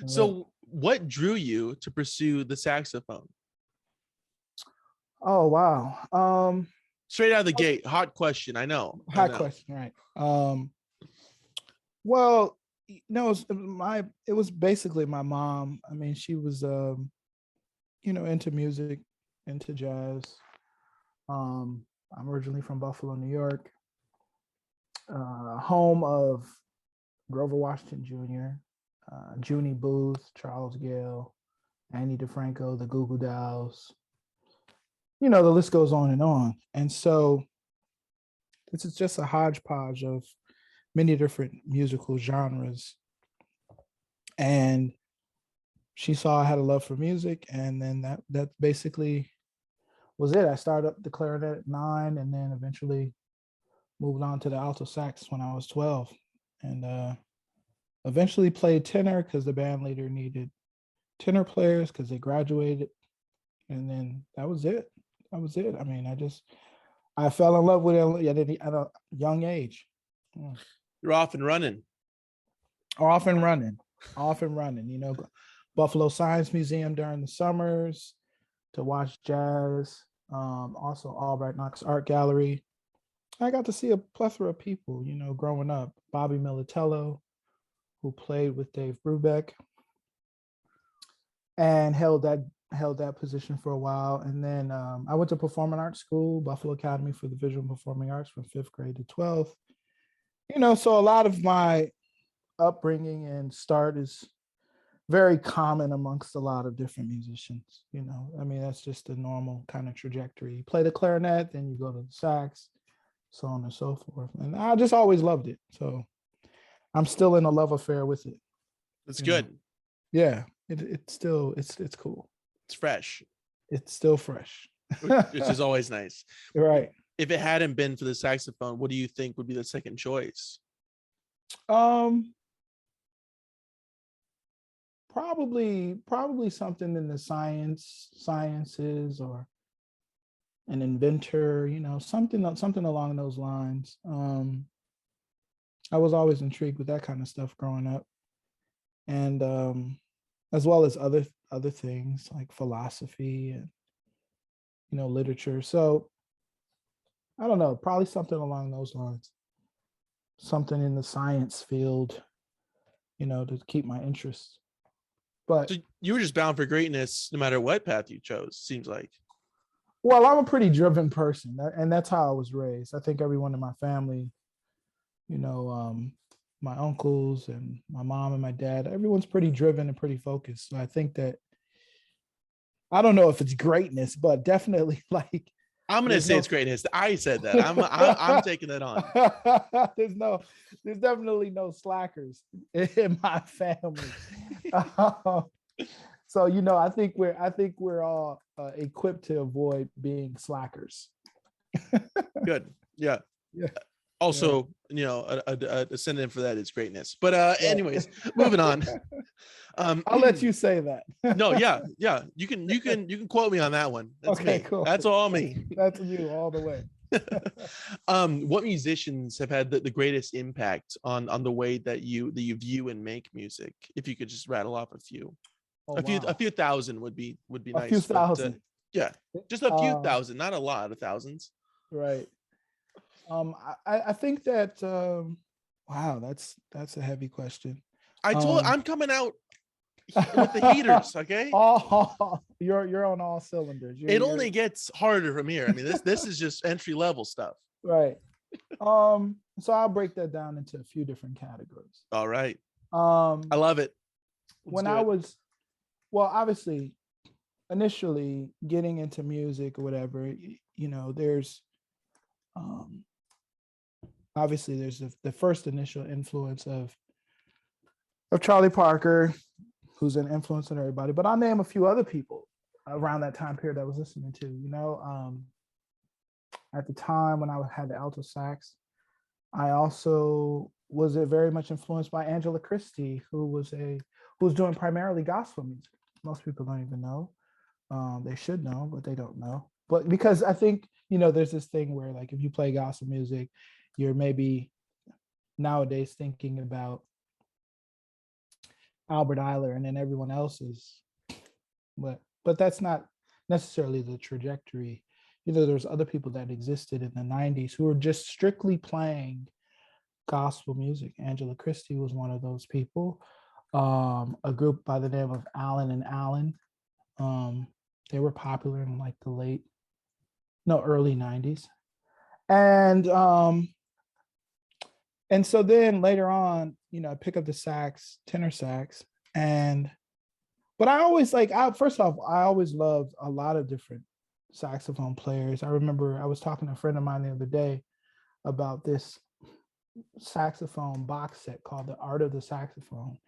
Right. So what drew you to pursue the saxophone? Oh wow. Straight out of the gate, hot question. I know. Hot question, right? Well, no, it was basically my mom. I mean, she was into music, into jazz. I'm originally from Buffalo, New York, home of Grover Washington Jr., Junie Booth, Charles Gale, Annie DeFranco, the Goo Goo Dolls. The list goes on and on. And so this is just a hodgepodge of many different musical genres. And she saw I had a love for music, and then that basically was it. I started up the clarinet at 9, and then eventually moved on to the alto sax when I was 12, and eventually played tenor because the band leader needed tenor players because they graduated, and then that was it. I mean, I fell in love with it at a young age. You're off and running. Off and running. Buffalo Science Museum during the summers to watch jazz. Also Albright Knox Art Gallery. I got to see a plethora of people, growing up. Bobby Militello, who played with Dave Brubeck and held that position for a while. And then I went to performing arts school, Buffalo Academy for the Visual and Performing Arts from 5th grade to 12th. So a lot of my upbringing and start is very common amongst a lot of different musicians. I mean, that's just a normal kind of trajectory. You play the clarinet, then you go to the sax, so on and so forth. And I just always loved it. So I'm still in a love affair with it. That's good. Yeah, it's still, it's cool. It's fresh. It's still fresh. Which is always nice. Right. If it hadn't been for the saxophone, what do you think would be the second choice? Probably something in the sciences, or an inventor, something along those lines. I was always intrigued with that kind of stuff growing up, and as well as other things like philosophy and literature. So I don't know, probably something along those lines, something in the science field, to keep my interest. But so you were just bound for greatness no matter what path you chose, seems like. Well, I'm a pretty driven person, and that's how I was raised. I think everyone in my family, my uncles and my mom and my dad, everyone's pretty driven and pretty focused. So I think that, I don't know if it's greatness, but definitely like, I'm going to say it's greatness. I said that. I'm taking that on. There's definitely no slackers in my family. So, I think we're all equipped to avoid being slackers. Good. Yeah. Also, a synonym for that is greatness. But anyways, moving on. I'll let you say that. No, yeah. You can quote me on that one. That's okay, me. cool. That's all me. That's you all the way. What musicians have had the greatest impact on the way that you view and make music? If you could just rattle off a few. A few thousand would be nice. A few thousand. Yeah, just a few thousand, not a lot of thousands. Right. I think that wow, that's a heavy question. I'm coming out with the heaters, okay? You're on all cylinders. It only gets harder from here. I mean, this is just entry level stuff. Right. So I'll break that down into a few different categories. All right. I love it. Obviously, initially getting into music or whatever, there's obviously there's the first initial influence of Charlie Parker, who's an influence on everybody. But I'll name a few other people around that time period I was listening to. At the time when I had the alto sax, I also was very much influenced by Angela Christie, who was doing primarily gospel music. Most people don't even know. They should know, but they don't know. But because I think, there's this thing where, like, if you play gospel music, you're maybe nowadays thinking about Albert Eiler, and then everyone else is, but that's not necessarily the trajectory. There's other people that existed in the 90s who were just strictly playing gospel music. Angela Christie was one of those people. A group by the name of Allen and Allen. They were popular in like the early 90s. And so then later on, I pick up the sax, tenor sax, but I always first off, I always loved a lot of different saxophone players. I remember I was talking to a friend of mine the other day about this saxophone box set called The Art of the Saxophone,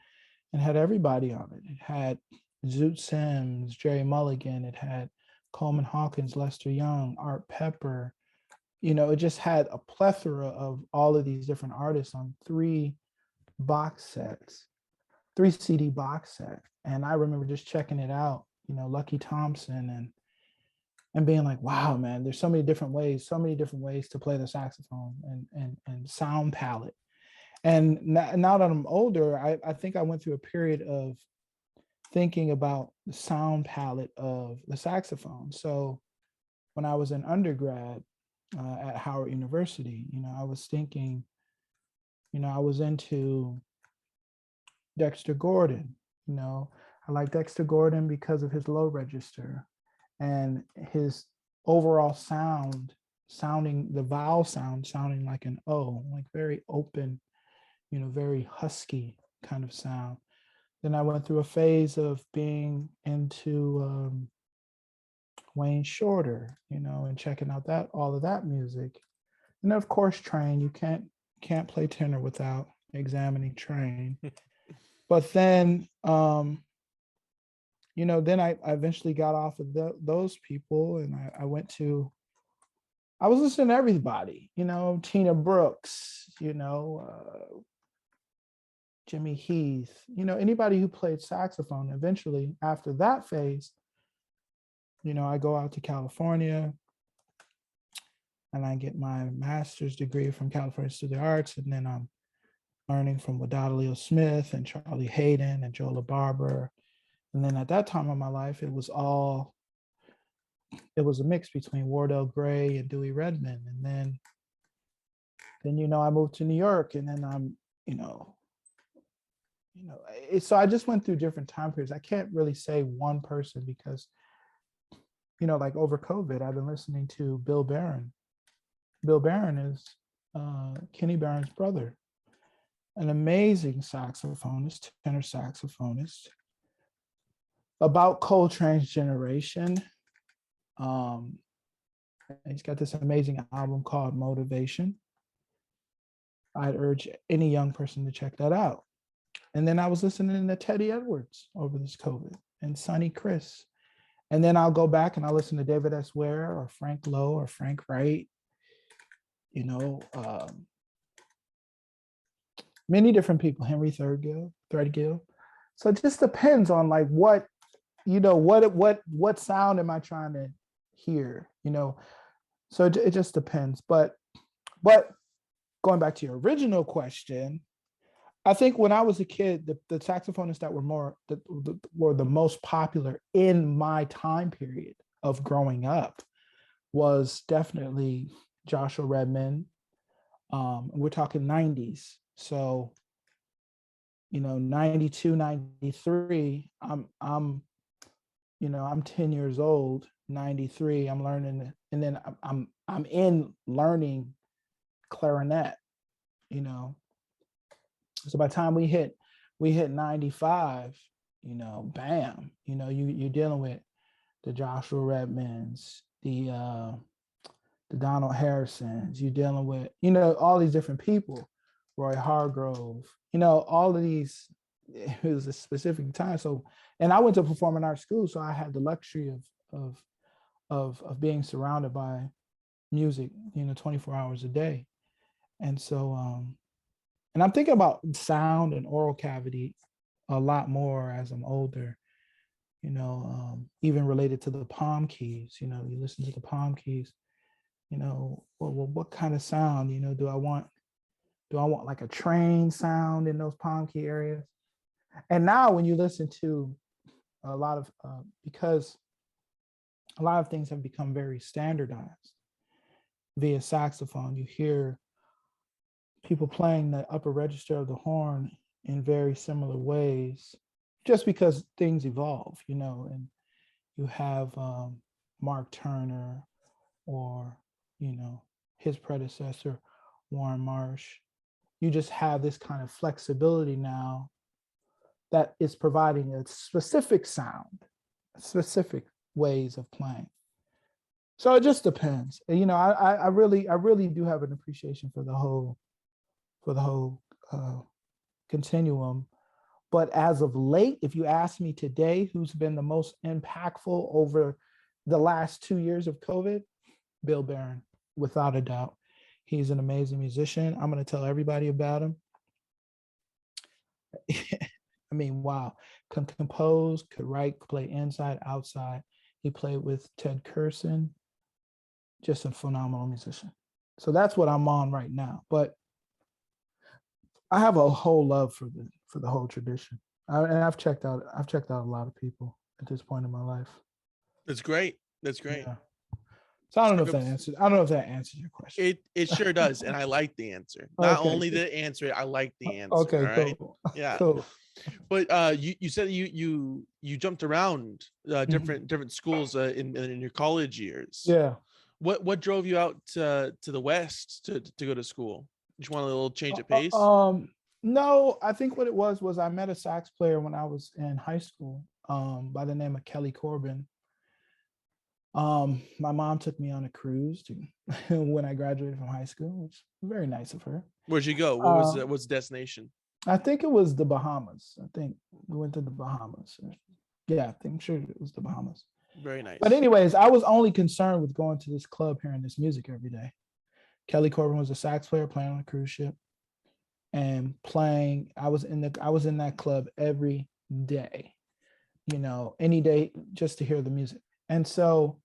and had everybody on it. It had Zoot Sims, Jerry Mulligan, it had Coleman Hawkins, Lester Young, Art Pepper. It just had a plethora of all of these different artists on 3 CD box set. And I remember just checking it out, Lucky Thompson, and being like, wow, man, there's so many different ways to play the saxophone and sound palette. And now that I'm older, I think I went through a period of thinking about the sound palette of the saxophone. So when I was an undergrad at Howard University, I was thinking, I was into Dexter Gordon. I like Dexter Gordon because of his low register and his overall the vowel sound sounding like an O, like very open, very husky kind of sound. Then I went through a phase of being into Wayne Shorter, and checking out all of that music. And of course, Train. You can't play tenor without examining Train. But then, then I eventually got off of those people, and I was listening to everybody, Tina Brooks, Jimmy Heath, anybody who played saxophone. Eventually, after that phase, I go out to California and I get my master's degree from California Institute of the Arts. And then I'm learning from Wadadalio Smith and Charlie Hayden and Joe LaBarbera. And then at that time of my life, it was a mix between Wardell Gray and Dewey Redman. And then I moved to New York, and then I'm, so I just went through different time periods. I can't really say one person because, like over COVID, I've been listening to Bill Barron. Bill Barron is Kenny Barron's brother, an amazing saxophonist, tenor saxophonist, about Coltrane's generation. He's got this amazing album called Motivation. I'd urge any young person to check that out. And then I was listening to Teddy Edwards over this COVID, and Sonny Chris. And then I'll go back and I'll listen to David S. Ware or Frank Lowe or Frank Wright, many different people, Henry Threadgill. So it just depends on like what sound am I trying to hear, so it just depends. But going back to your original question, I think when I was a kid, the saxophonists that were the most popular in my time period of growing up was definitely Joshua Redman. We're talking 90s. So, 92, 93, I'm 10 years old, 93, I'm learning, and then I'm in learning clarinet, So by the time we hit 95, bam, you're dealing with the Joshua Redmans, the Donald Harrisons, you're dealing with, all these different people, Roy Hargrove, all of these. It was a specific time. So, and I went to performing arts school, so I had the luxury of being surrounded by music, 24 hours a day. And so, and I'm thinking about sound and oral cavity a lot more as I'm older, even related to the palm keys. You listen to the palm keys, well, what kind of sound, do I want like a train sound in those palm key areas? And now when you listen to a lot of, because a lot of things have become very standardized via saxophone, you hear people playing the upper register of the horn in very similar ways, just because things evolve, and you have Mark Turner or, his predecessor, Warren Marsh. You just have this kind of flexibility now that is providing a specific sound, specific ways of playing. So it just depends. I really do have an appreciation for the whole continuum. But as of late, if you ask me today, who's been the most impactful over the last 2 years of COVID, Bill Barron, without a doubt. He's an amazing musician. I'm going to tell everybody about him. I mean, wow. Can compose, could write, could play inside, outside. He played with Ted Curson. Just a phenomenal musician. So that's what I'm on right now. But I have a whole love for the whole tradition. And I've checked out a lot of people at this point in my life. That's great. That's great. Yeah. So I don't know if that answers your question. It sure does, and I like the answer. Not Okay. only the answer, I like the answer. Okay, all right? cool. Yeah. Cool. But you said you jumped around different schools in your college years. Yeah. What drove you out to the West to go to school? Just want a little change of pace? No, I think what it was I met a sax player when I was in high school, by the name of Kelly Corbin. My mom took me on a cruise when I graduated from high school, which was very nice of her. Where'd you go? What's the destination? I think it was the Bahamas. I think we went to the Bahamas. Yeah, I'm sure it was the Bahamas. Very nice. But anyways, I was only concerned with going to this club, hearing this music every day. Kelly Corbin was a sax player playing on a cruise ship and playing. I was in that club every day, any day, just to hear the music. And so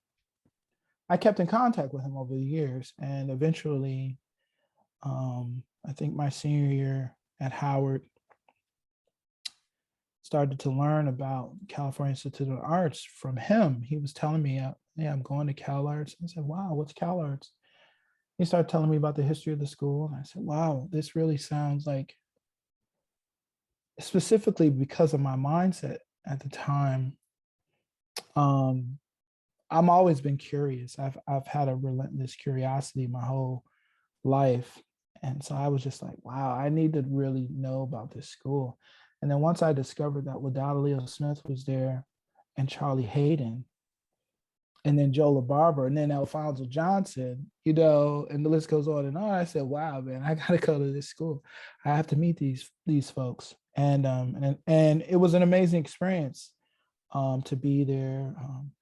I kept in contact with him over the years. And eventually, I think my senior year at Howard, started to learn about California Institute of Arts from him. He was telling me, yeah, I'm going to Cal Arts. I said, wow, what's Cal Arts? He started telling me about the history of the school. And I said, wow, this really sounds like, specifically because of my mindset at the time, I'm always been curious. I've had a relentless curiosity my whole life. And so I was just like, wow, I need to really know about this school. And then once I discovered that Wadada Leo Smith was there, and Charlie Hayden, and then Joe LaBarbera, and then Alfonso Johnson, and the list goes on and on. I said, wow, man, I gotta go to this school. I have to meet these folks. And it was an amazing experience to be there,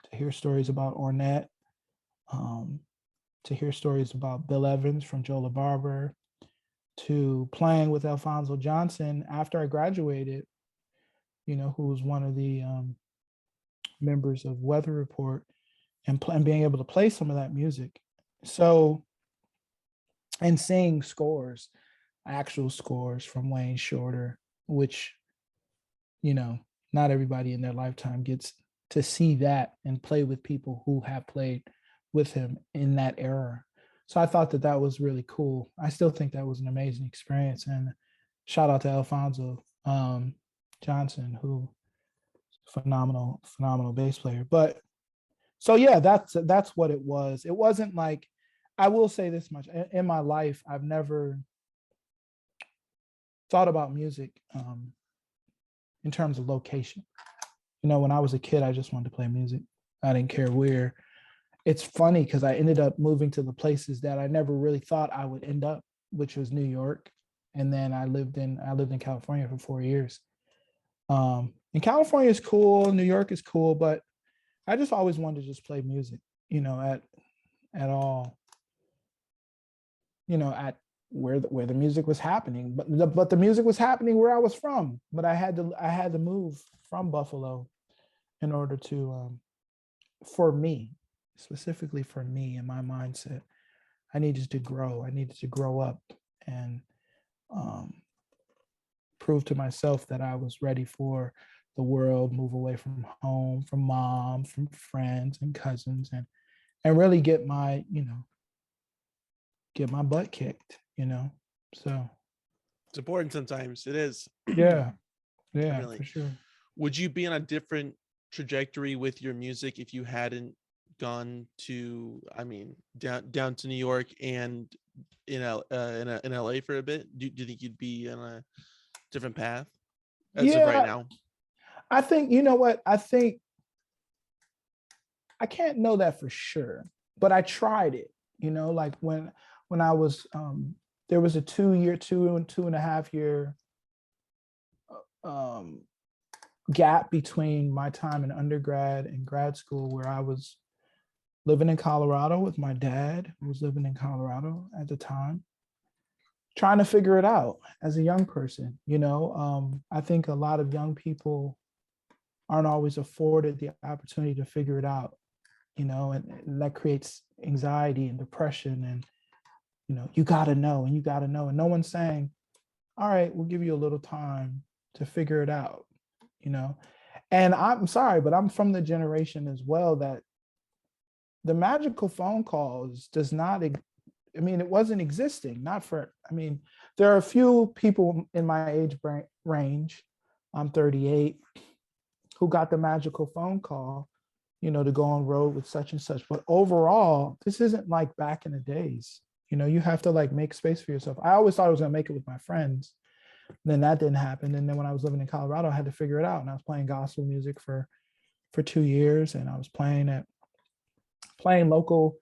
to hear stories about Ornette, to hear stories about Bill Evans from Joe LaBarbera, to playing with Alfonso Johnson after I graduated, who was one of the members of Weather Report, and being able to play some of that music. So, and seeing scores, actual scores from Wayne Shorter, which, not everybody in their lifetime gets to see that and play with people who have played with him in that era. So I thought that was really cool. I still think that was an amazing experience. And shout out to Alfonso Johnson, who phenomenal bass player. But so yeah, that's what it was. It wasn't like, I will say this much, in my life, I've never thought about music in terms of location. When I was a kid, I just wanted to play music. I didn't care where. It's funny because I ended up moving to the places that I never really thought I would end up, which was New York. And then I lived in California for 4 years. And California is cool, New York is cool, but I just always wanted to just play music, at all, at where the music was happening. But the music was happening where I was from. But I had to move from Buffalo in order to, for me, specifically for me and my mindset, I needed to grow. I needed to grow up and prove to myself that I was ready for the world, move away from home, from mom, from friends and cousins, and really get my, get my butt kicked, So It's important sometimes. It is. yeah, yeah, Really. for sure. Would you be on a different trajectory with your music if you hadn't gone to, I mean, down to New York and in LA for a bit? Do you think you'd be on a different path as of right Yeah, now? I think, you know what? I think I can't know that for sure, but I tried it, like when I was there was a 2 year, 2.5 year um gap between my time in undergrad and grad school where I was living in Colorado with my dad, who was living in Colorado at the time, trying to figure it out as a young person. I think a lot of young people aren't always afforded the opportunity to figure it out, and that creates anxiety and depression. And, you got to know, and you got to know. And no one's saying, all right, we'll give you a little time to figure it out, And I'm sorry, but I'm from the generation as well that the magical phone calls does not, it wasn't existing, not for, there are a few people in my age range, I'm 38, who got the magical phone call, to go on road with such and such. But overall, this isn't like back in the days. You have to like make space for yourself. I always thought I was going to make it with my friends. Then that didn't happen. And then when I was living in Colorado, I had to figure it out. And I was playing gospel music for 2 years. And I was playing local,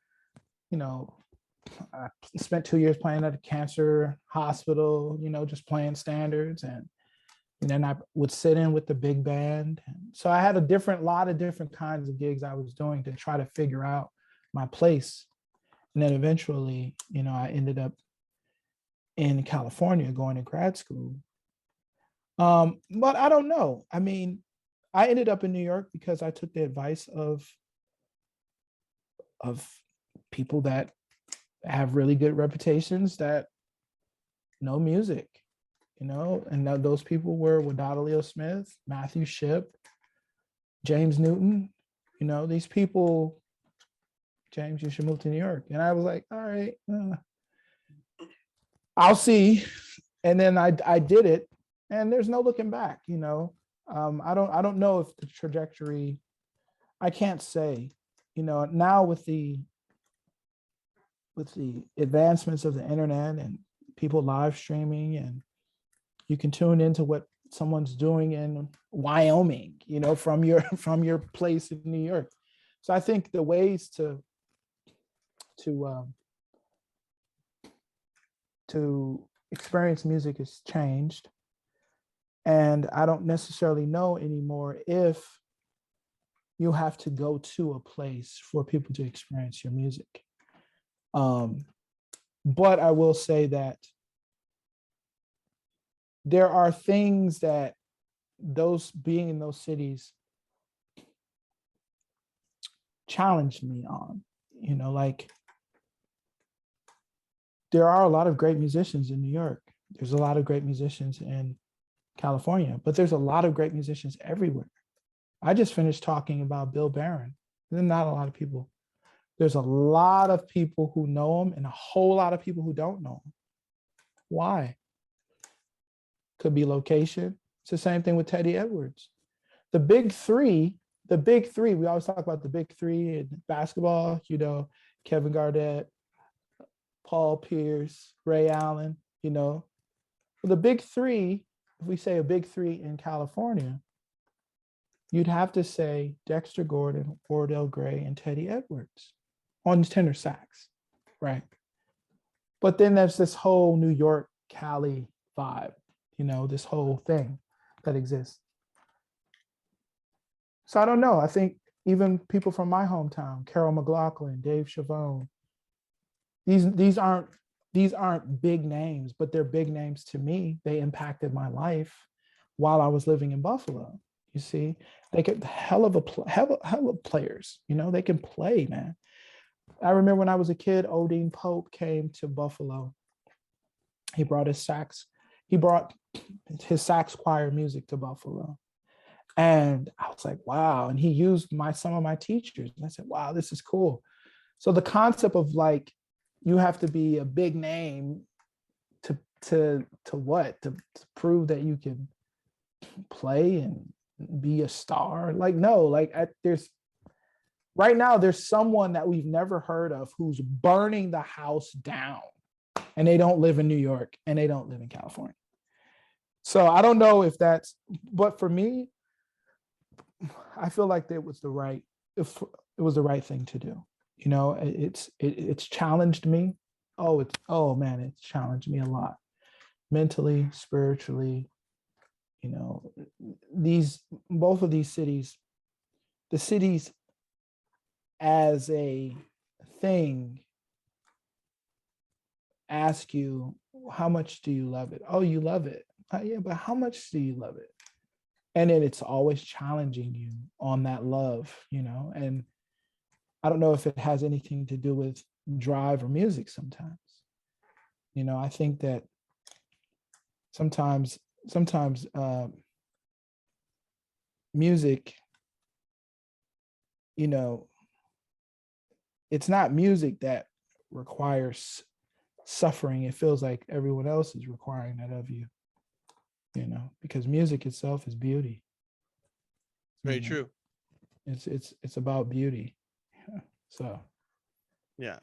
I spent 2 years playing at a cancer hospital, just playing standards. And then I would sit in with the big band. So I had a lot of different kinds of gigs I was doing to try to figure out my place. And then eventually, I ended up in California going to grad school. But I don't know. I ended up in New York because I took the advice of people that have really good reputations that know music, and those people were Wadadalio Smith, Matthew Shipp, James Newton. These people, James, you should move to New York. And I was like, all right, I'll see. And then I did it, and there's no looking back. I don't know if the trajectory, I can't say, now with the advancements of the internet and people live streaming, and you can tune into what someone's doing in Wyoming, from your place in New York. So I think the ways to experience music has changed. And I don't necessarily know anymore if you have to go to a place for people to experience your music. But I will say that there are things that being in those cities challenged me on, like there are a lot of great musicians in New York. There's a lot of great musicians in California, but there's a lot of great musicians everywhere. I just finished talking about Bill Barron. There's not a lot of people. There's a lot of people who know him and a whole lot of people who don't know him. Why? Could be location. It's the same thing with Teddy Edwards. The big three, we always talk about the big three in basketball, Kevin Garnett, Paul Pierce, Ray Allen, Well, the big three, if we say a big three in California, you'd have to say Dexter Gordon, Wardell Gray, and Teddy Edwards on tenor sax, right? But then there's this whole New York, Cali vibe, this whole thing that exists. So I don't know. I think even people from my hometown, Carol McLaughlin, Dave Chavone, these aren't big names, but they're big names to me. They impacted my life while I was living in Buffalo. You see, they could hell of players. They can play, man. I remember when I was a kid, Odin Pope came to Buffalo. He brought his sax. he brought his sax choir music to Buffalo. And I was like, wow. And he used some of my teachers. And I said, wow, this is cool. So the concept of like, you have to be a big name to what? To prove that you can play and be a star. Like, no, like right now there's someone that we've never heard of who's burning the house down, and they don't live in New York and they don't live in California. So I don't know if that's, but for me, I feel like it was the right thing to do. You know, it's challenged me. Oh man, it's challenged me a lot, mentally, spiritually. You know, both of these cities, the cities as a thing, ask you, how much do you love it? Oh, you love it. Yeah, but how much do you love it? And then it's always challenging you on that love, you know. And I don't know if it has anything to do with drive or music sometimes. You know, I think that sometimes music, you know, it's not music that requires suffering. It feels like everyone else is requiring that of you, you know, because music itself is beauty. Very true. It's about beauty. So yeah.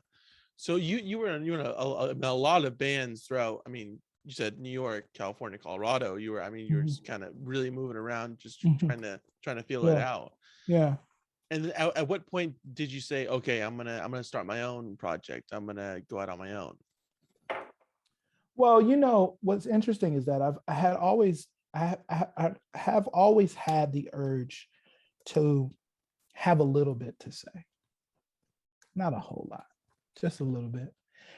So you were in a lot of bands throughout. I mean, you said New York, California, Colorado. You were just kind of really moving around, just trying to feel it out. Yeah. And then at what point did you say, okay, I'm gonna start my own project. I'm gonna go out on my own? Well, you know, what's interesting is that I have always had the urge to have a little bit to say. Not a whole lot, just a little bit.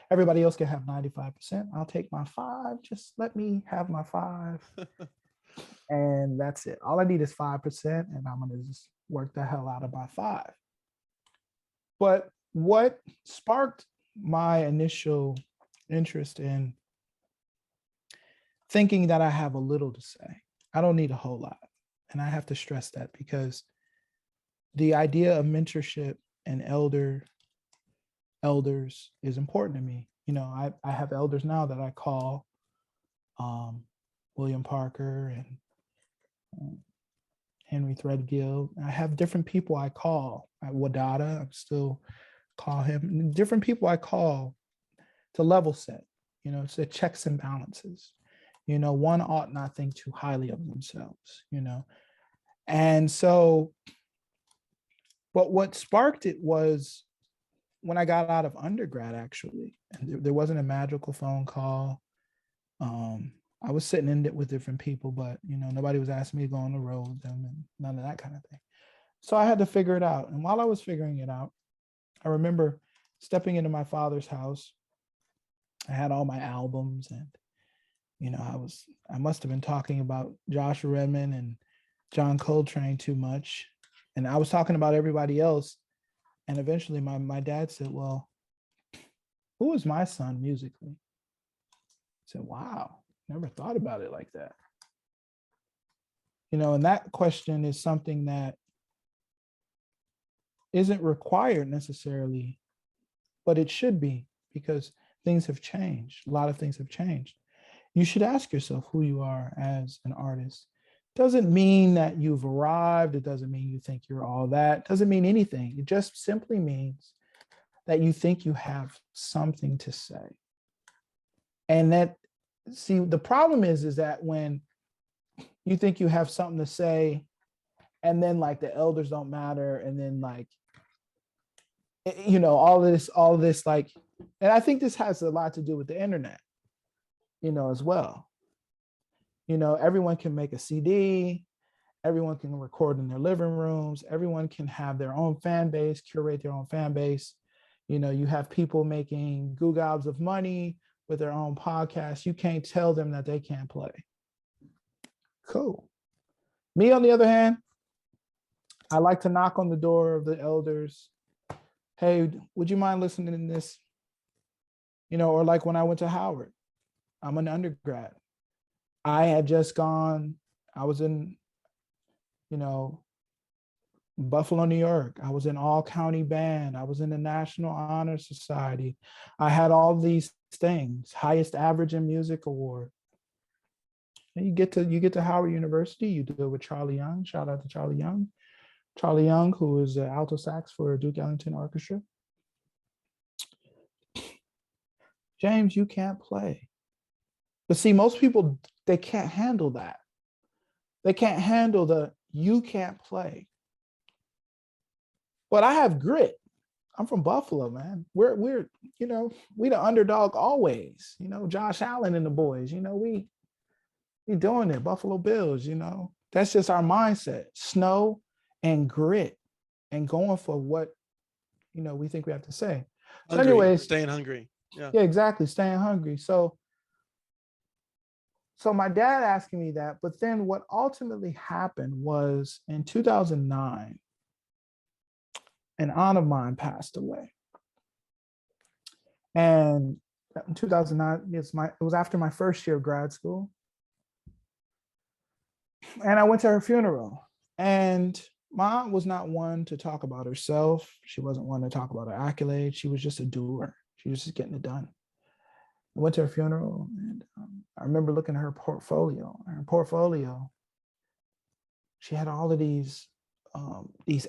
Everybody else can have 95%. I'll take my 5. Just let me have my 5. And that's it. All I need is 5%, and I'm going to just work the hell out of my 5. But what sparked my initial interest in thinking that I have a little to say, I don't need a whole lot. And I have to stress that, because the idea of mentorship and elders is important to me. You know, I have elders now that I call, William Parker and Henry Threadgill. I have different people I call. Wadada, I still call him. Different people I call to level set. You know, it's a checks and balances. You know, one ought not think too highly of themselves, you know. And so, but what sparked it was when I got out of undergrad, actually. And there wasn't a magical phone call. I was sitting in it with different people, but, you know, nobody was asking me to go on the road with them and none of that kind of thing. So I had to figure it out. And while I was figuring it out, I remember stepping into my father's house. I had all my albums, and, you know, I must have been talking about Joshua Redman and John Coltrane too much. And I was talking about everybody else. And eventually my dad said, well, who is my son musically? I said, wow, never thought about it like that. You know, and that question is something that isn't required necessarily, but it should be, because things have changed. A lot of things have changed. You should ask yourself who you are as an artist. Doesn't mean that you've arrived. It doesn't mean you think you're all that. It doesn't mean anything. It just simply means that you think you have something to say. And that, see, the problem is that when you think you have something to say, and then like the elders don't matter, and then like, you know, all this like, and I think this has a lot to do with the internet, you know, as well. You know, everyone can make a CD, everyone can record in their living rooms, everyone can have their own fan base, curate their own fan base. You know, you have people making goo gobs of money with their own podcasts. You can't tell them that they can't play. Cool. Me, on the other hand, I like to knock on the door of the elders. Hey, would you mind listening to this? You know, or like when I went to Howard, I'm an undergrad. I had just gone, I was in, Buffalo, New York. I was in all county band. I was in the National Honor Society. I had all these things, highest average in music award. And you get to Howard University, you deal with Charlie Young. Shout out to Charlie Young. Charlie Young, who is the alto sax for Duke Ellington Orchestra. James, you can't play. But see, most people, they can't handle that. They can't handle you can't play. But I have grit. I'm from Buffalo, man. We're we the underdog always. Josh Allen and the boys. We doing it. Buffalo Bills. That's just our mindset. Snow and grit, and going for what we think we have to say. So, Hungry, anyways, staying hungry. Yeah. Yeah, exactly. Staying hungry. So my dad asking me that, but then what ultimately happened was in 2009, an aunt of mine passed away. And in 2009, it was after my first year of grad school. And I went to her funeral. And my aunt was not one to talk about herself. She wasn't one to talk about her accolades. She was just a doer. She was just getting it done. I went to her funeral, and I remember looking at her portfolio. Her portfolio, she had all of these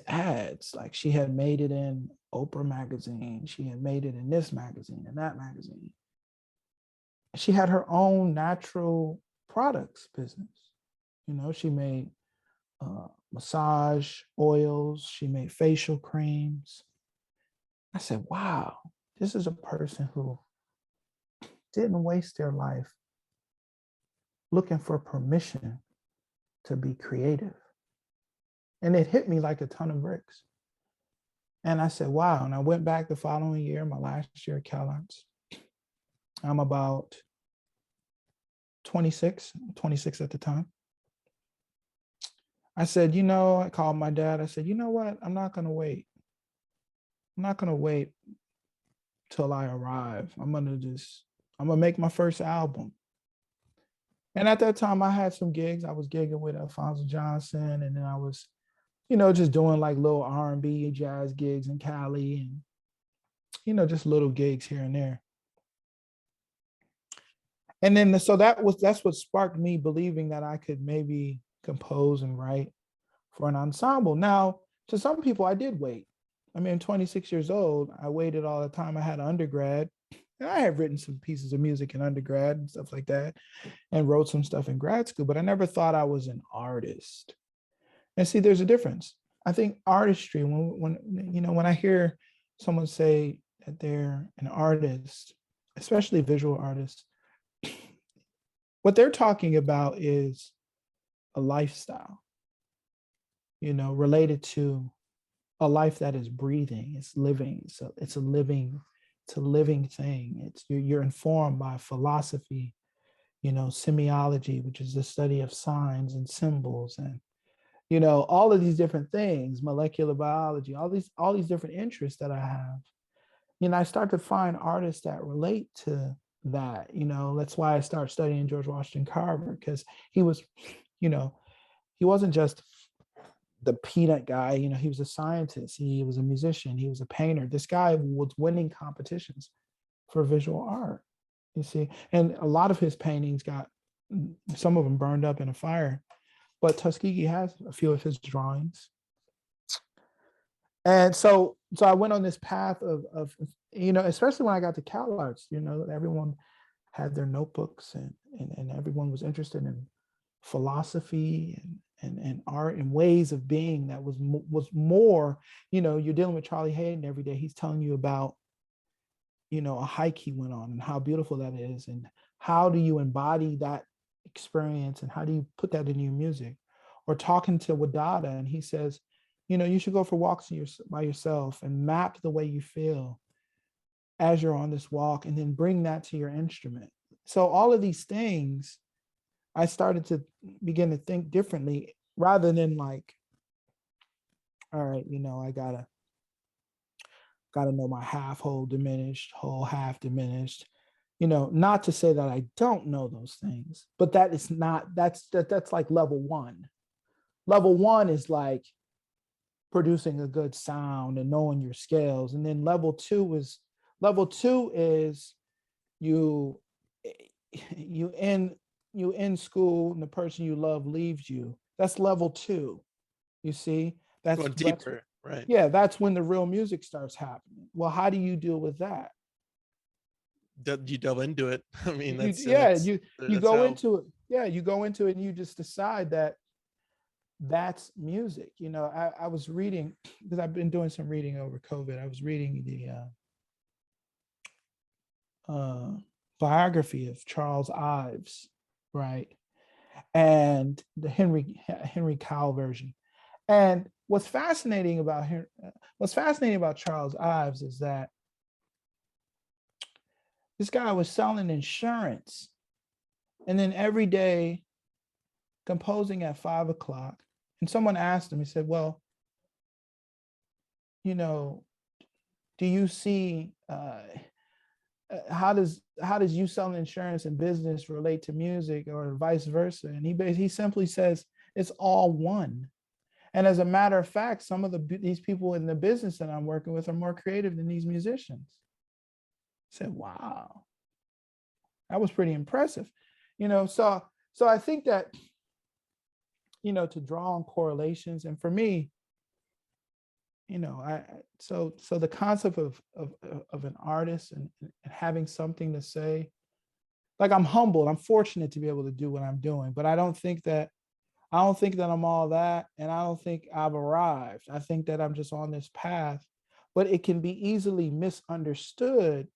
ads. Like, she had made it in Oprah magazine. She had made it in this magazine and that magazine. She had her own natural products business. She made massage oils. She made facial creams. I said, wow, this is a person who didn't waste their life looking for permission to be creative. And it hit me like a ton of bricks. And I said, wow. And I went back the following year, my last year at CalArts. I'm about 26 at the time. I said, I called my dad. I said, you know what? I'm not going to wait. I'm not going to wait till I arrive. I'm going to make my first album. And at that time, I had some gigs. I was gigging with Alphonso Johnson, and then I was, just doing like little R&B jazz gigs in Cali, and, just little gigs here and there. And then, so that's what sparked me believing that I could maybe compose and write for an ensemble. Now, to some people, I did wait. I mean, 26 years old, I waited all the time. I had an undergrad, and I had written some pieces of music in undergrad and stuff like that, and wrote some stuff in grad school, but I never thought I was an artist. And see, there's a difference. I think artistry, when I hear someone say that they're an artist, especially visual artists, what they're talking about is a lifestyle, related to a life that is breathing, it's living. So it's a living thing. You're informed by philosophy, semiology, which is the study of signs and symbols, and all of these different things, molecular biology, all these different interests that I have. I start to find artists that relate to that. That's why I started studying George Washington Carver, because he was, he wasn't just the peanut guy. He was a scientist. He was a musician. He was a painter. This guy was winning competitions for visual art, you see. And a lot of his paintings some of them burned up in a fire, but Tuskegee has a few of his drawings. And so I went on this path of especially when I got to CalArts, everyone had their notebooks, and everyone was interested in philosophy and art and ways of being that was more, you're dealing with Charlie Hayden every day. He's telling you about, a hike he went on and how beautiful that is, and how do you embody that experience, and how do you put that in your music? Or talking to Wadada, and he says, you should go for walks by yourself and map the way you feel as you're on this walk, and then bring that to your instrument. So all of these things, I started to begin to think differently, rather than like, all right, I gotta know my half, whole, diminished, whole, half, diminished. not to say that I don't know those things, but that's like level one. Level one is like producing a good sound and knowing your scales. And then level two is you in school and the person you love leaves you. That's level two. You see, Going deeper, right? yeah, that's when the real music starts happening. Well, how do you deal with that? You delve into it. I mean, You that's go how. into it. Yeah, you go into it and you just decide that that's music. I was reading, because I've been doing some reading over COVID. I was reading the biography of Charles Ives, right? And the Henry Cowell version. And what's fascinating about Charles Ives is that this guy was selling insurance, and then every day composing at 5 o'clock. And someone asked him, he said, well, do you see how does you selling insurance and business relate to music, or vice versa? And he simply says it's all one. And as a matter of fact, some of these people in the business that I'm working with are more creative than these musicians. I said, wow, that was pretty impressive. So I think that, to draw on correlations, and for me, so the concept of an artist and having something to say, like, I'm humbled, I'm fortunate to be able to do what I'm doing, but I don't think that I'm all that, and I don't think I've arrived. I think that I'm just on this path, but it can be easily misunderstood.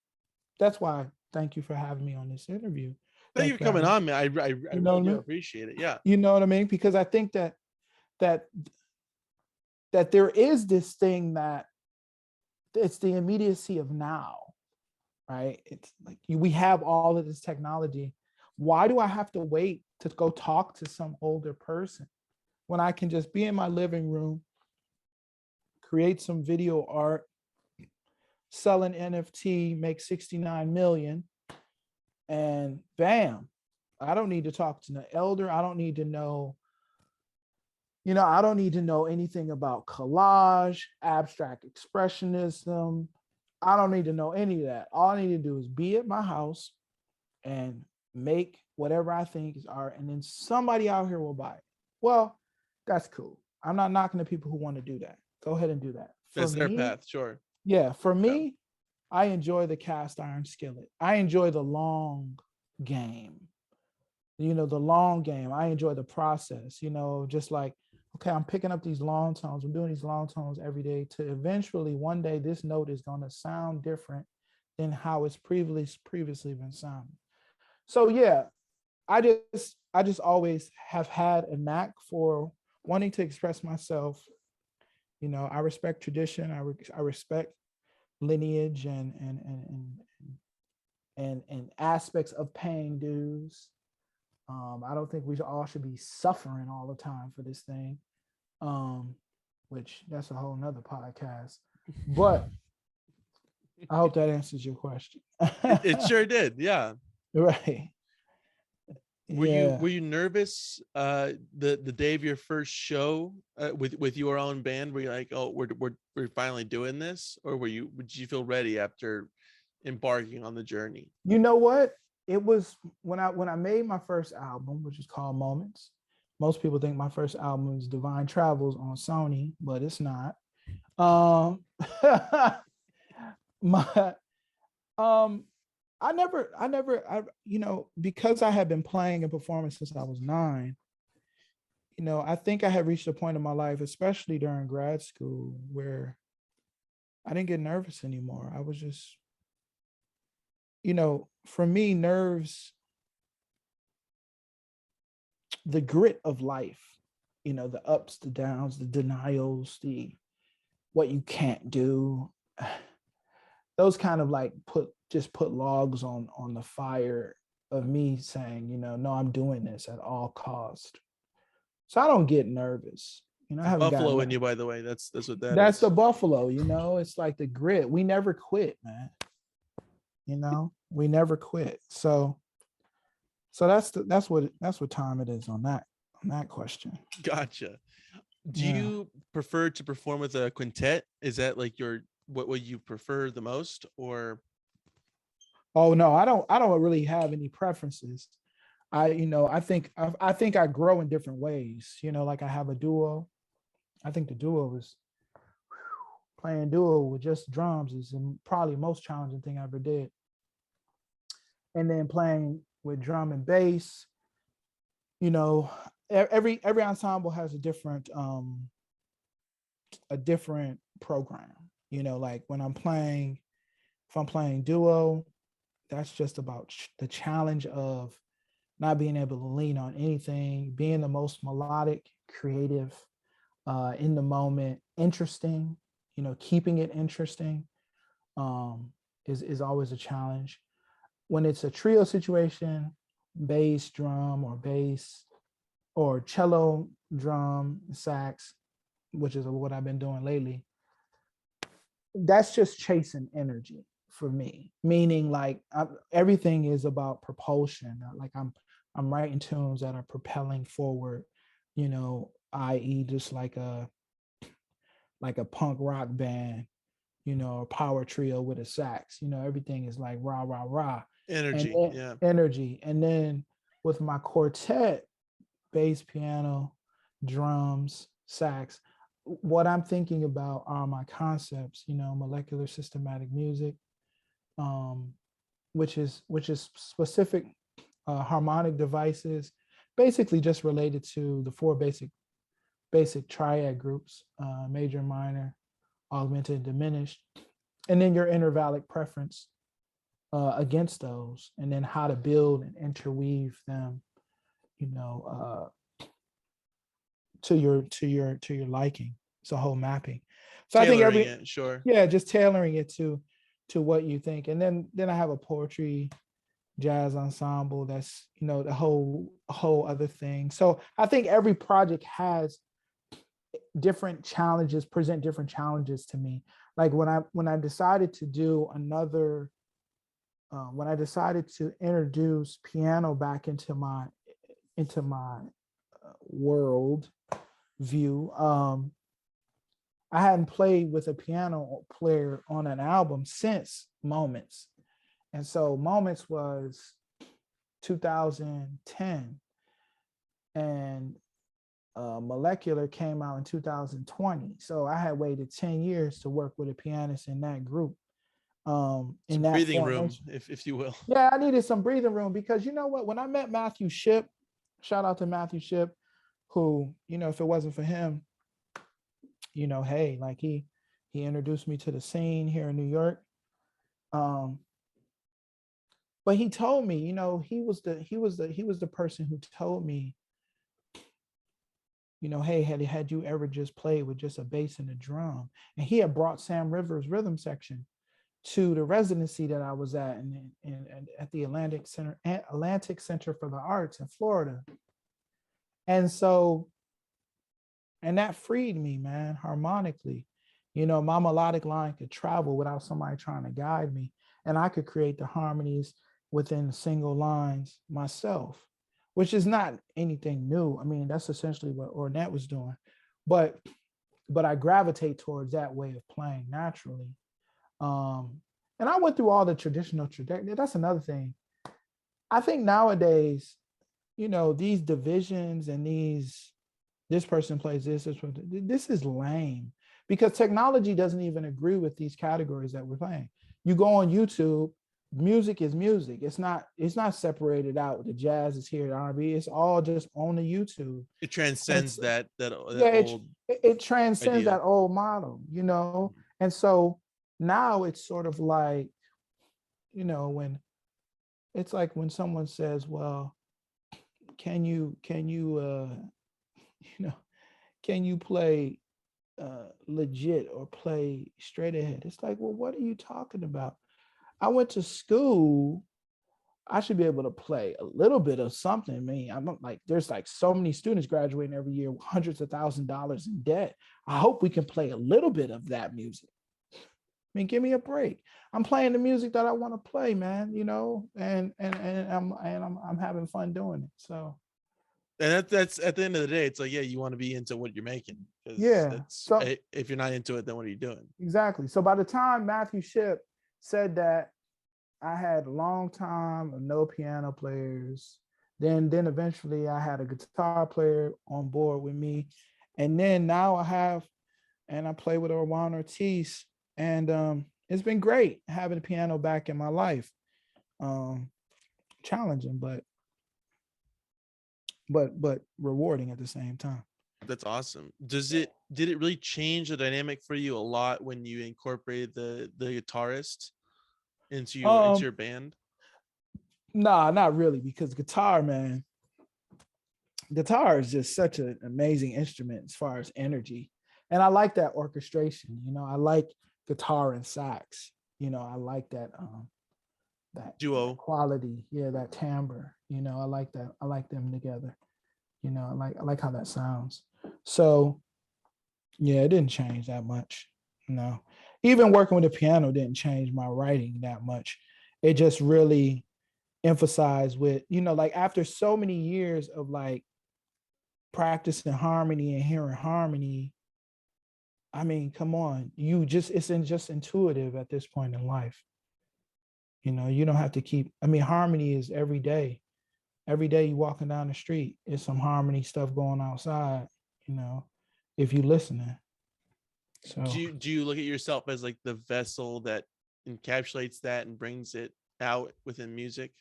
That's why, thank you for having me on this interview. Thank you for coming on, man. I really do appreciate it. Yeah. You know what I mean? Because I think that there is this thing that it's the immediacy of now, right? It's like we have all of this technology. Why do I have to wait to go talk to some older person when I can just be in my living room, create some video art, sell an NFT, make 69 million, and bam, I don't need to talk to an elder. I don't need to know, I don't need to know anything about collage, abstract expressionism. I don't need to know any of that. All I need to do is be at my house and make whatever I think is art, and then somebody out here will buy it. Well, that's cool. I'm not knocking the people who want to do that. Go ahead and do that. That's their path, sure. Yeah, for me, I enjoy the cast iron skillet. I enjoy the long game. The long game. I enjoy the process, just like, okay, I'm picking up these long tones. I'm doing these long tones every day to eventually one day this note is going to sound different than how it's previously been sounding. So yeah, I just always have had a knack for wanting to express myself. I respect tradition. I respect lineage and aspects of paying dues. I don't think we all should be suffering all the time for this thing, which that's a whole nother podcast. But I hope that answers your question. It sure did. Yeah. Right. Were you nervous the day of your first show with your own band? Were you like, oh, we're finally doing this, or did you feel ready after embarking on the journey? You know what? It was when I made my first album, which is called Moments. Most people think my first album is Divine Travels on Sony, but it's not. Because I had been playing and performing since I was 9, I think I had reached a point in my life, especially during grad school, where I didn't get nervous anymore. I was just, for me, nerves, the grit of life, the ups, the downs, the denials, what you can't do, those kind of like put logs on the fire of me saying, no, I'm doing this at all cost. So I don't get nervous. I haven't buffalo in you, by the way. That's what that's is. The buffalo, it's like the grit. We never quit, man. we never quit. So that's what time it is on that question. Gotcha. Do Yeah. you prefer to perform with a quintet? Is that like your what you prefer the most, or Oh no, I don't really have any preferences. I think I grow in different ways. Like I have a duo. I think the duo is playing duo with just drums is probably the most challenging thing I ever did. And then playing with drum and bass, you know, every ensemble has a different program. Like when if I'm playing duo, that's just about the challenge of not being able to lean on anything, being the most melodic, creative, in the moment, interesting, keeping it interesting, is always a challenge. When it's a trio situation, bass, drum, or bass, or cello, drum, sax, which is what I've been doing lately, that's just chasing energy for me. Meaning, like everything is about propulsion. Like I'm writing tunes that are propelling forward, i.e., just like a punk rock band, a power trio with a sax. Everything is like rah rah rah, and energy? then Yeah. energy. And then with my quartet, bass, piano, drums, sax, what I'm thinking about are my concepts, molecular systematic music, um, which is specific harmonic devices, basically just related to the four basic triad groups: major, minor, augmented, diminished, and then your intervallic preference against those, and then how to build and interweave them, you know, to your liking. It's a whole mapping. So I think Tailoring it, sure. just tailoring it to what you think. And then I have a poetry jazz ensemble that's the whole other thing. So I think every project has different challenges, present different challenges to me. Like when I decided to do another when I decided to introduce piano back into my world view, I hadn't played with a piano player on an album since Moments. And so Moments was 2010, and Molecular came out in 2020. So I had waited 10 years to work with a pianist in that group, in Some that breathing room, formation. if you will. Yeah, I needed some breathing room because you know what? When I met Matthew Shipp, shout out to Matthew Shipp, who, if it wasn't for him, hey, like he introduced me to the scene here in New York. Um, but he told me, he was the person who told me, hey, had you ever just played with just a bass and a drum? And he had brought Sam Rivers' rhythm section to the residency that I was at at the Atlantic Center for the Arts in Florida. And so, and that freed me, man, harmonically. My melodic line could travel without somebody trying to guide me. And I could create the harmonies within single lines myself, which is not anything new. I mean, that's essentially what Ornette was doing. But I gravitate towards that way of playing naturally. And I went through all the traditional trajectory. That's another thing. I think nowadays, these divisions and this person plays this is lame, because technology doesn't even agree with these categories that we're playing. You go on YouTube, music is music. It's not separated out. The jazz is here, the R&B. It's all just on the YouTube. It transcends So, that yeah, old it transcends idea. that old model, And so now it's sort of like, when it's like when someone says, well, can you you know can you play legit or play straight ahead? It's like, well, what are you talking about? I went to school. I should be able to play a little bit of something. I mean, I'm like, there's like so many students graduating every year, hundreds of $1,000s in debt. I hope we can play a little bit of that music. I mean, give me a break. I'm playing the music that I want to play, man, you know, and I'm having fun doing it. So And that's at the end of the day, it's like, yeah, you want to be into what you're making, because yeah. it's So if you're not into it, then what are you doing? exactly. So by the time Matthew Shipp said that, I had a long time of no piano players. Then eventually I had a guitar player on board with me. And then now I have, and I play with Orwan Ortiz. And it's been great having a piano back in my life. Um, challenging, but rewarding at the same time. That's awesome. Did it really change the dynamic for you a lot when you incorporated the guitarist into Um, your band? nah, not really, because guitar is just such an amazing instrument as far as energy. And I like that orchestration. You know, I like guitar and sax. You know, I like that Duo. quality. Yeah, that timbre. You know, I like that. I like them together. You know, I like how that sounds. So yeah, it didn't change that much. No. Even working with the piano didn't change my writing that much. It just really emphasized with, you know, like after so many years of like practicing harmony and hearing harmony, I mean, come on, just intuitive at this point in life. You know, you don't have to keep, I mean, harmony is every day. Every day you walking down the street, it's some harmony stuff going outside, you know, if you listening. So Do you look at yourself as like the vessel that encapsulates that and brings it out within music?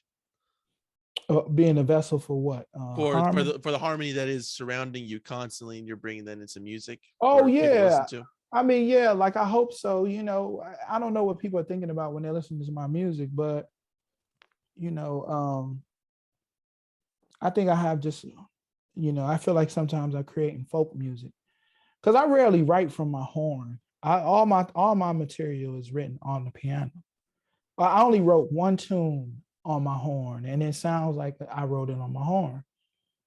being a vessel for what? Harmony? For the harmony that is surrounding you constantly, and you're bringing that into music Oh for people to listen yeah. to? I mean, yeah, like I hope so. You know, I don't know what people are thinking about when they're listening to my music, but you know, I think I have just, you know, I feel like sometimes I create in folk music because I rarely write from my horn. All my material is written on the piano. I only wrote one tune on my horn, and it sounds like I wrote it on my horn,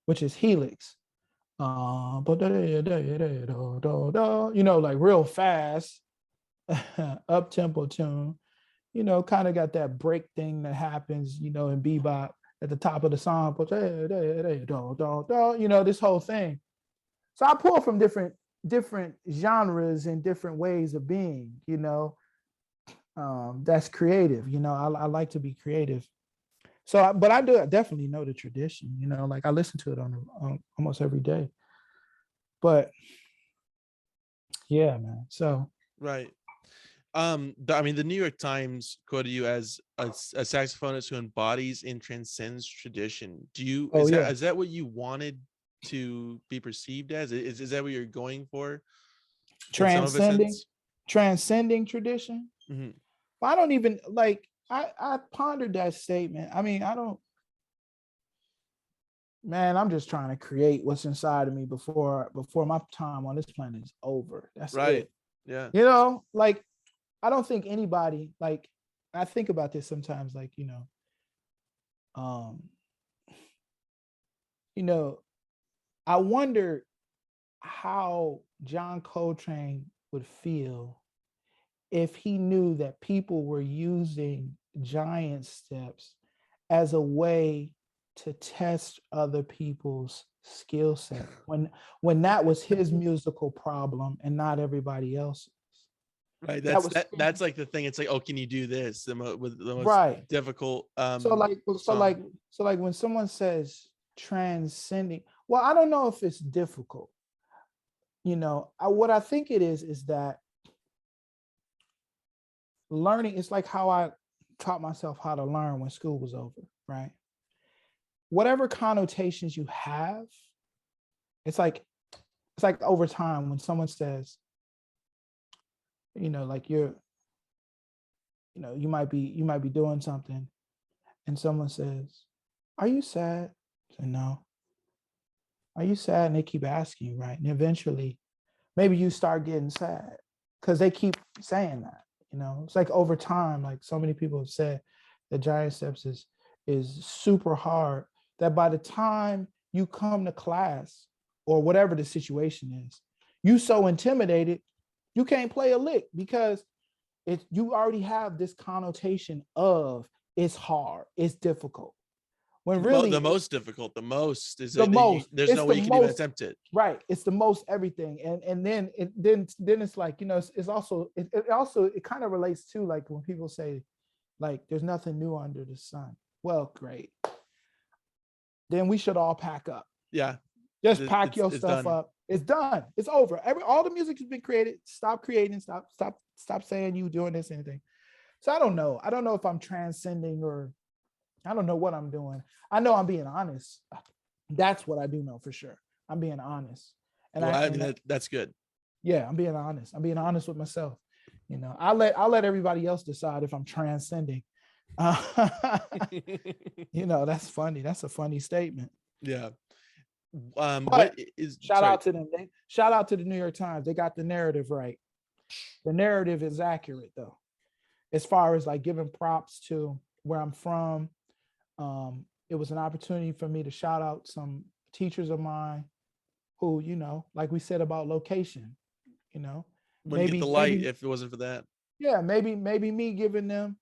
which is Helix. But you know, like real fast, up tempo tune. You know, kind of got that break thing that happens, you know, in bebop at the top of the song. You know, this whole thing. So I pull from different genres and different ways of being. You know, that's creative. You know, I like to be creative. So, but I definitely know the tradition. You know, like I listen to it on almost every day. But yeah, man. So Right. I mean, the New York Times quoted you as a saxophonist who embodies and transcends tradition. oh yeah, Is that what you wanted to be perceived as? Is that what you're going for in some of a transcending sense? transcending tradition. Hmm. I don't even like I pondered that statement. I mean, I don't, man, I'm just trying to create what's inside of me before my time on this planet is over. That's Right. it. Yeah. You know, like I don't think anybody, like I think about this sometimes, like, um, you know, I wonder how John Coltrane would feel if he knew that people were using giant steps as a way to test other people's skill set when that was his musical problem and not everybody else's. Right. That was That's like the thing. It's like, oh, can you do this? With the most right. difficult So like so song. like so like when someone says transcending, well, I don't know if it's difficult. You know, what I think it is that learning, it's like how I taught myself how to learn when school was over, right? Whatever connotations you have, it's like over time when someone says, like you might be doing something and someone says, "Are you sad?" I say, "No." "Are you sad?" And they keep asking you, right? And eventually maybe you start getting sad because they keep saying that. It's like over time, like so many people have said, the giant steps is super hard, that by the time you come to class or whatever the situation is, you so intimidated you can't play a lick because you already have this connotation of it's hard, it's difficult. When really The most difficult, the most is the that most, there's it's no the way you can even most, attempt it. right? It's the most everything. And then it's like, it's also it kind of relates to like when people say like there's nothing new under the sun. Well, great. Then we should all pack up. Yeah. Just pack your It's stuff done. up. It's done. It's over. All the music has been created. Stop creating. Stop saying you doing this anything. So I don't know. I don't know if I'm transcending or I don't know what I'm doing. I know I'm being honest. That's what I do know for sure. I'm being honest. And Well, I mean, that's good. Yeah, I'm being honest. I'm being honest with myself. I'll let everybody else decide if I'm transcending. That's funny. That's a funny statement. Yeah. But what is shout out to them. Shout out to the New York Times. They got the narrative right. The narrative is accurate though, as far as like giving props to where I'm from. It was an opportunity for me to shout out some teachers of mine who, like we said about location, wouldn't maybe get the light if it wasn't for that. Yeah, maybe me giving them,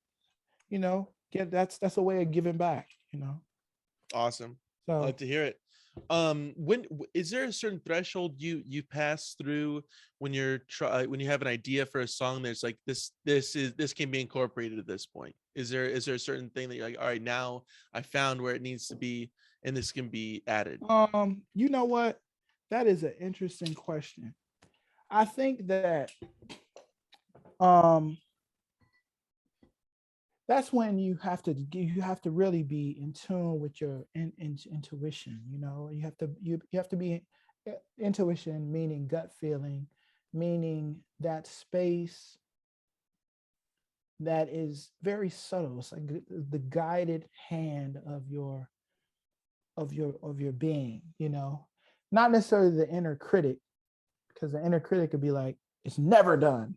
that's a way of giving back. Awesome. So I'd like to hear it. When is there a certain threshold you pass through when when you have an idea for a song that's like this can be incorporated at this point? Is there a certain thing that you're like, all right, now I found where it needs to be and this can be added? You know what? That is an interesting question. I think that that's when you have to really be in tune with your intuition. You have to be intuition, meaning gut feeling, meaning that space that is very subtle. It's like the guided hand of your being. Not necessarily the inner critic, because the inner critic could be like, it's never done,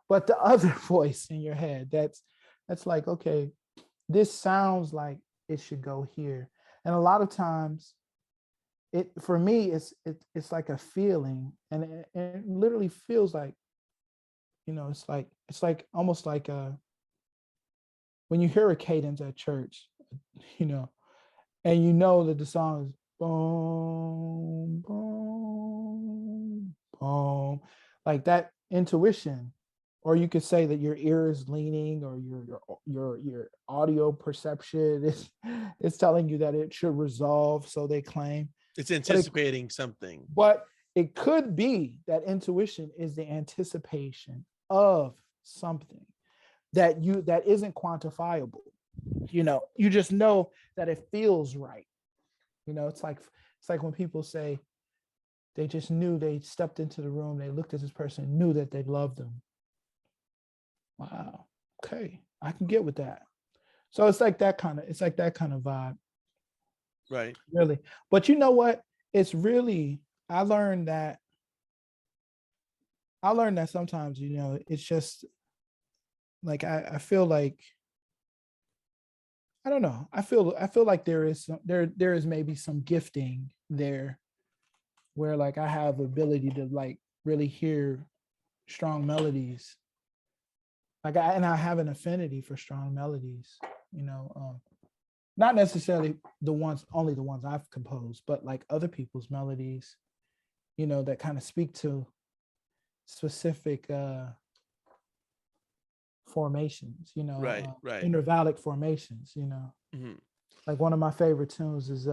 but the other voice in your head that's like, okay, this sounds like it should go here. And a lot of times for me, it's like a feeling, and it literally feels like, it's like almost like when you hear a cadence at church, and that the song is boom, boom, boom, like that intuition. Or you could say that your ear is leaning, or your audio perception is telling you that it should resolve, so they claim. It's anticipating something. But it could be that intuition is the anticipation of something that isn't quantifiable. You just know that it feels right. It's like when people say they just knew, they stepped into the room, they looked at this person, knew that they loved them. Wow. Okay, I can get with that. So it's like that kind of vibe. Right. Really. But you know what? It's really, I learned that sometimes, it's just like, I feel like, I don't know. I feel like there is maybe some gifting there where like I have ability to like really hear strong melodies. Like I have an affinity for strong melodies, not necessarily only the ones I've composed, but like other people's melodies, that kind of speak to specific formations, Right. intervallic formations, Mm-hmm. Like one of my favorite tunes is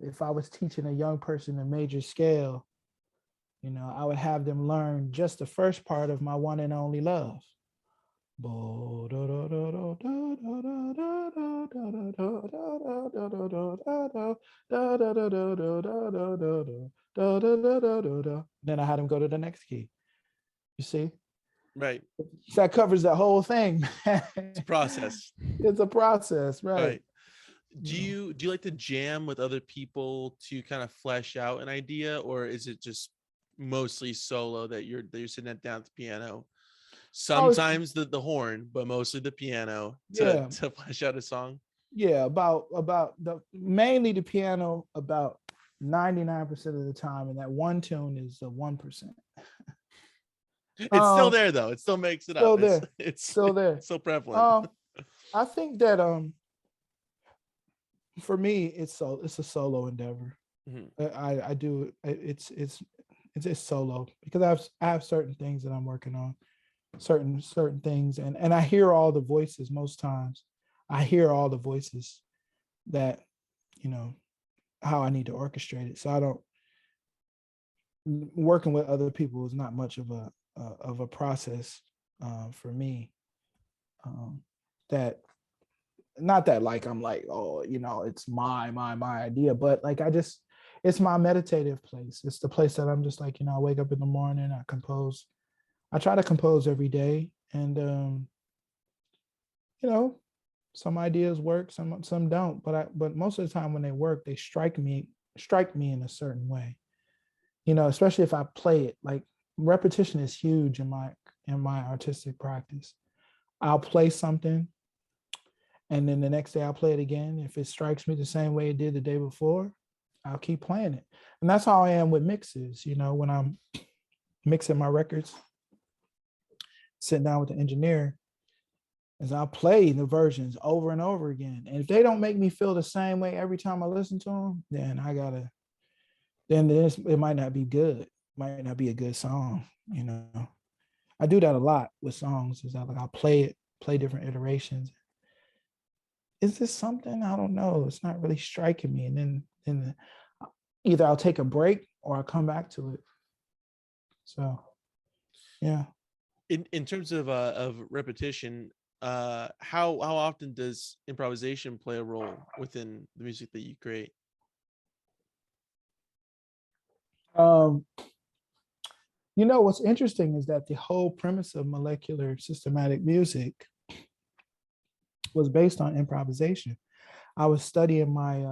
if I was teaching a young person a major scale, I would have them learn just the first part of My One and Only Love. Then I had them go to the next key. You see? Right. So that covers the whole thing. It's a process. It's a process, right? Do you like to jam with other people to kind of flesh out an idea, or is it just mostly solo that you're sitting down at the piano? Sometimes the horn, but mostly the piano to flesh out a song. Yeah, about mainly the piano about 99% of the time, and that one tune is the 1%. It's still Um, there though. It still makes it still up. there, It's still there. so prevalent. I think that for me, it's a solo endeavor. Mhm. I do it's just solo because I have certain things that I'm working on, certain things, and I hear all the voices most times. I hear all the voices that you know how I need to orchestrate it. So I don't working with other people is not much of a process for me. That not that like I'm like, oh, it's my idea, but like it's my meditative place. It's the place that I'm just like, I wake up in the morning, I compose. I try to compose every day, and you know, some ideas work, some don't, but most of the time when they work, they strike me in a certain way. Especially if I play it. Like repetition is huge in my artistic practice. I'll play something, and then the next day I'll play it again. If it strikes me the same way it did the day before, I'll keep playing it. And that's how I am with mixes. When I'm mixing my records, sitting down with the engineer, is I'll play the versions over and over again. And if they don't make me feel the same way every time I listen to them, then it might not be good. Might not be a good song. I do that a lot with songs. Is that like I'll play different iterations. Is this something? I don't know. It's not really striking me. And then either I'll take a break or I'll come back to it. So yeah. In terms of repetition, how often does improvisation play a role within the music that you create? What's interesting is that the whole premise of molecular systematic music was based on improvisation. I was studying my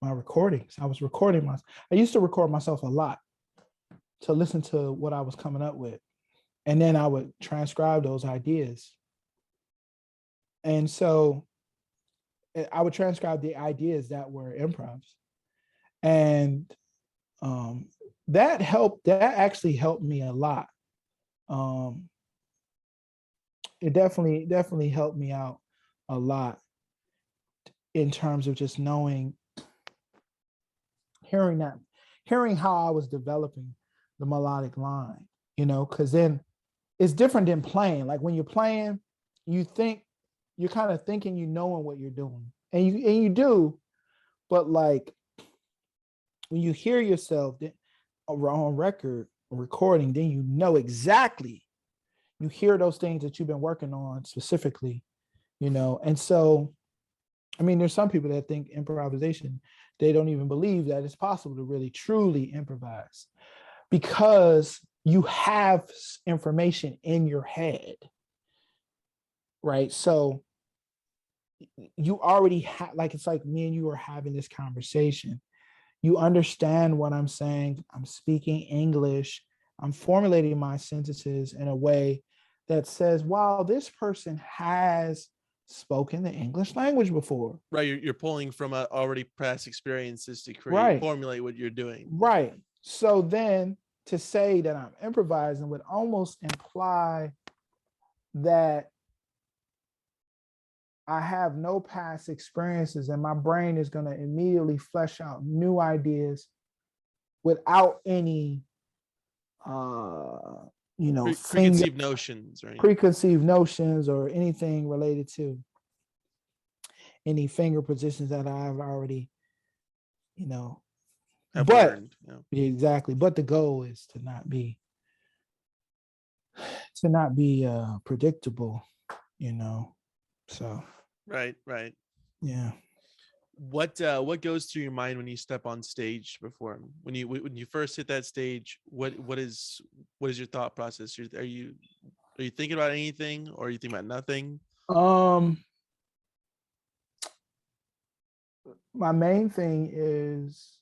recordings. I used to record myself a lot to listen to what I was coming up with. And then I would transcribe those ideas. And so I would transcribe the ideas that were improvs. And that actually helped me a lot. It definitely helped me out a lot in terms of just hearing how I was developing the melodic line, because then it's different than playing. Like when you're playing, you're kind of thinking knowing what you're doing. And you do, but like when you hear yourself on record or recording, then exactly. You hear those things that you've been working on specifically, and so there's some people that think improvisation, they don't even believe that it's possible to really truly improvise because you have information in your head, right? So you already have, like, it's like me and you are having this conversation. You understand what I'm saying. I'm speaking English. I'm formulating my sentences in a way that says, wow, this person has spoken the English language before. Right, you're pulling from already past experiences to Right. formulate what you're doing. Right. So then to say that I'm improvising would almost imply that I have no past experiences and my brain is going to immediately flesh out new ideas without any preconceived notions, right? Preconceived notions or anything related to any finger positions that I've already, Have but learned. exactly. But the goal is to not be predictable, so Right. yeah. What goes through your mind when you step on stage to perform? When you first hit that stage, what is your thought process? Are you thinking about anything, or are you thinking about nothing? My main thing is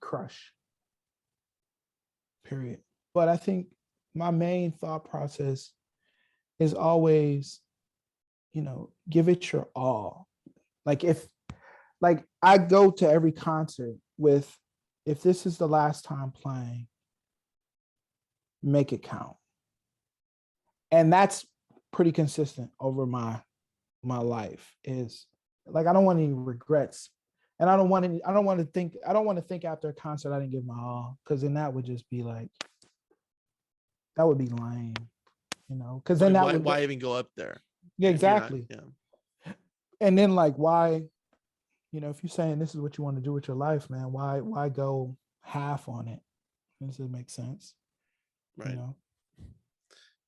crush, period. But I think my main thought process is always, give it your all. Like I go to every concert with if this is the last time playing, make it count. And that's pretty consistent over my life. Is like, I don't want any regrets. And I don't want to think after a concert I didn't give my all, because then that would just be like, that would be lame, because then why even go up there? Yeah, if you're not- exactly. yeah. And then like, why, if you're saying this is what you want to do with your life, man, why go half on it? Does it make sense? Right.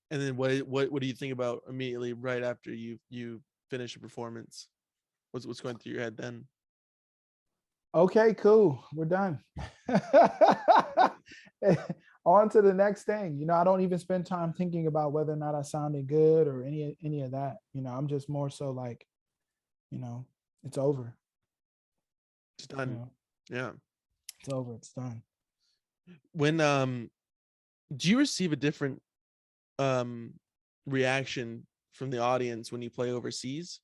And then what do you think about immediately right after you finish a performance? What's going through your head then? Okay, cool. We're done. On to the next thing. I don't even spend time thinking about whether or not I sounded good or any of that. I'm just more so like, it's over. It's done. Yeah. It's over. It's done. When do you receive a different reaction from the audience when you play overseas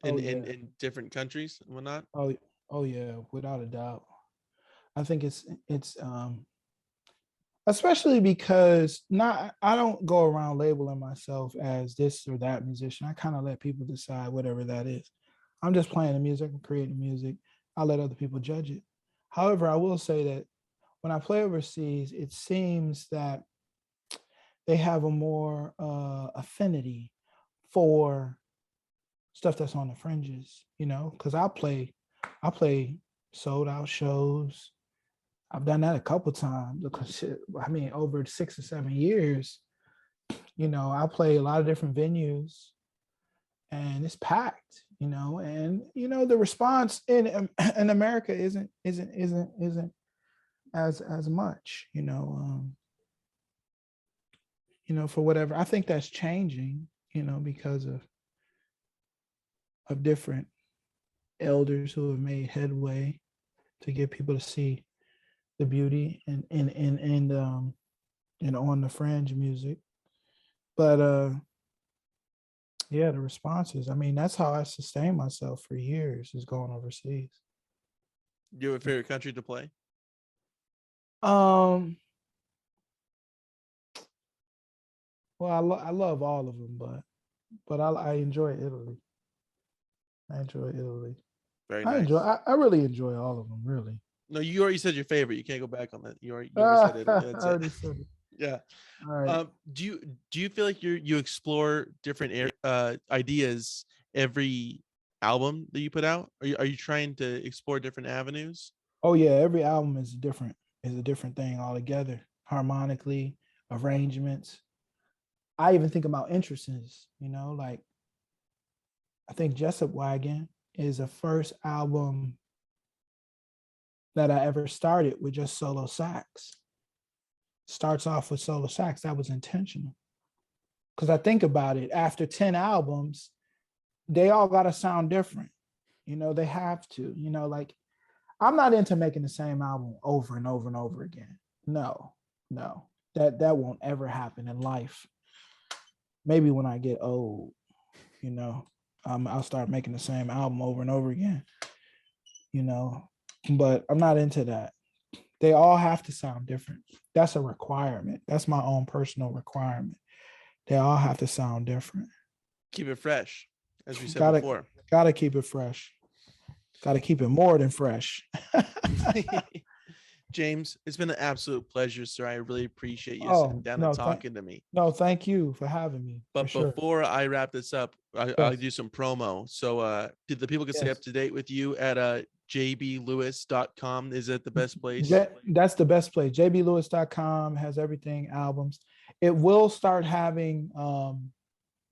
in different countries and whatnot? Oh yeah, without a doubt. I think it's especially because I don't go around labeling myself as this or that musician. I kind of let people decide whatever that is. I'm just playing the music and creating music. I'll let other people judge it. However, I will say that when I play overseas, it seems that they have a more affinity for stuff that's on the fringes, because I play sold out shows. I've done that a couple times because over 6 or 7 years, I play a lot of different venues and it's packed, and the response in America isn't as much, for whatever. I think that's changing, because of different elders who have made headway to get people to see the beauty and on the fringe music. But yeah, the responses, that's how I sustain myself for years, is going overseas. Do you have a favorite country to play? Well, I love all of them, but I enjoy Italy. Very nice. I really enjoy all of them, really. No, you already said your favorite. You can't go back on that. You already said Italy. That's I already it. said it. Yeah. All right. Do you feel like you explore different ideas every album that you put out? Are you trying to explore different avenues? Oh yeah, every album is a different thing altogether, harmonically, arrangements. I even think about entrances, like I think Jessup Wagon is the first album that I ever started with just solo sax. Starts off with solo sax. That was intentional. Because I think about it, after 10 albums, they all got to sound different. They have to, like, I'm not into making the same album over and over and over again. No, that won't ever happen in life. Maybe when I get old, I'll start making the same album over and over again, but I'm not into that. They all have to sound different. That's a requirement. That's my own personal requirement. They all have to sound different. Keep it fresh, as we said before. Gotta keep it fresh. Gotta keep it more than fresh. James, it's been an absolute pleasure, sir. I really appreciate you sitting down and talking to me. No, thank you for having me. But before I wrap this up, I'll do some promo. So the people can stay up to date with you at jblewis.com. Is that the best place? That's the best place. jblewis.com has everything, albums. It will start having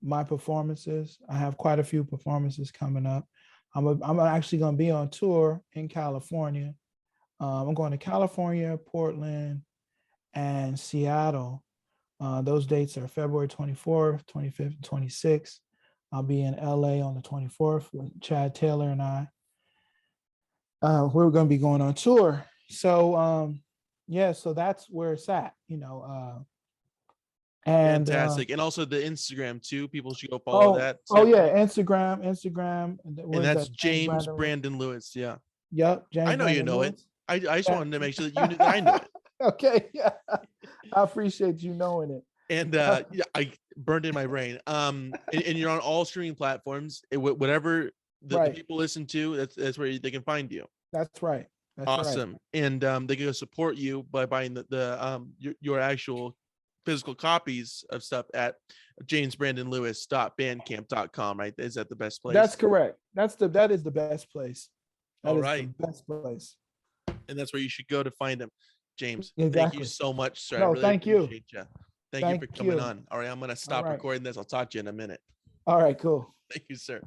my performances. I have quite a few performances coming up. I'm actually going to be on tour in California. I'm going to California, Portland, and Seattle. Those dates are February 24th, 25th, and 26th. I'll be in LA on the 24th with Chad Taylor and I. We're going to be going on tour. So, so that's where it's at, and fantastic. And also the Instagram too. People should go follow that. Instagram. And that's James Brandon Lewis. Yeah. Yep. James. I know Brandon Lewis. I just Yeah. wanted to make sure that you knew that I knew it. Okay, yeah. I appreciate you knowing it. And yeah, I burned in my brain. And you're on all streaming platforms. Whatever the Right. people listen to, that's where they can find you. That's right. That's right. Awesome. And they can go support you by buying your actual physical copies of stuff at jamesbrandonlewis.bandcamp.com, right? Is that the best place? That's correct. That is the best place. That All is right. the best place. And that's where you should go to find them. James, Exactly. thank you so much, sir. I No, really thank you. appreciate you. Thank you for Thank coming you. on. All right, I'm gonna stop right. recording this. I'll talk to you in a minute. All right, cool. Thank you, sir.